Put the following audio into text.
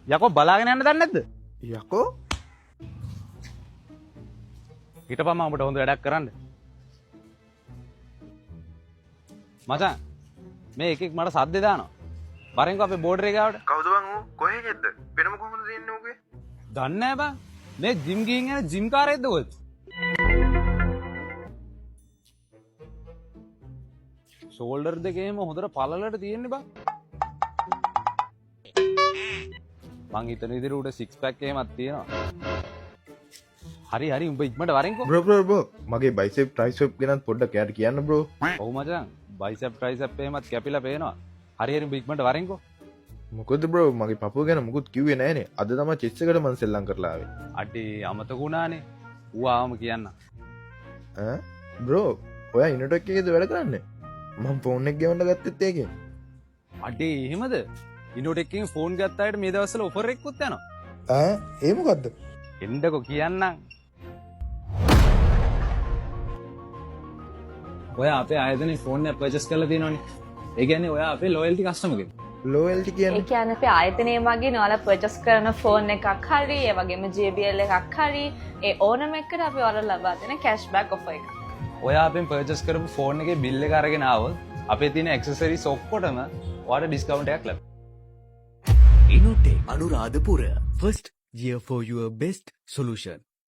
යකෝ බලාගෙන යන්න දන්නේ නැද්ද? යකෝ හිටපන් මම ඔබට හොඳ වැඩක් කරන්න. මචං මේ එකෙක් මට සද්දේ දානවා. බරෙන්කෝ අපේ බෝඩර් එක ගාවට. කවුද බං ඌ කොහෙගෙද්ද වෙනම කොහොමද දෙන්නේ ඌගේ දන්නේ නැහැ බං. මේ ජිම් ගිහින් යන ජිම් කාරයෙක්ද ඔය? ෂෝල්ඩර් දෙකේම හොඳට පළලට තියෙන්නේ බං. මං හිතන විදිහට උඩ 6 පැක් එහෙමත් තියෙනවා. හරි උඹ ඉක්මනට වරෙන්කෝ. බ්‍රෝ මගේ බයිසෙප් ට්‍රයිසෙප් ගැන පොඩ්ඩක් යාට කියන්න බ්‍රෝ ඔව් මචං බයිසෙප් ට්‍රයිසෙප් එහෙමත් කැපිලා පේනවා. හරි උඹ ඉක්මනට වරෙන්කෝ. මොකද බ්‍රෝ මගේ පපුව ගැන මුකුත් කිව්වේ නෑනේ අද තමයි චෙස් එකට මං සෙල්ලම් කරලා ආවේ අඩේ අමතකුණානේ. ඌ ආවම කියන්න. ඈ බ්‍රෝ ඔයා ඉනටෙක් එකේද වැඩ කරන්නේ මම ෆෝන් එක ගෙවන්න ගත්තෙත් ඒකෙන් අඩේ එහෙමද? ඉනෝටෙක් එකෙන් ෆෝන් ගත්ත අයට මේ දවස්වල ඔෆර් එකකුත් යනවා. ඈ ඒ මොකද්ද එන්නකෝ කියන්නම්. ඔයා අපේ ආයතනයේ ෆෝන් එක පර්චේස් කරලා තියෙනවනේ. ඒ කියන්නේ ඔයා අපේ ලොයල්ටි කස්ටමර් කෙනෙක්. ලෝයල්ටි ඒ කියන්නේ කියන්නේ අපේ ආයතනයේ වගේ ඔයාලා පර්චේස් කරන ෆෝන් එකක් හරි ඒ වගේම JBL එකක් හරි ඒ ඕනම එකකට අපි ඔයාලට ලබා දෙන කැෂ්බැක් ඔෆර් එකක්. ඔයා අපෙන් පර්චේස් කරපු ෆෝන් එකේ බිල් එක අරගෙන ආවොත් අපේ තියෙන ඇක්සසරිස් ඔක්කොටම ඔයාලට ඩිස්කවුන්ට් එකක් ලැබෙනවා. Inotech Anuradhapura. First year for your best solution.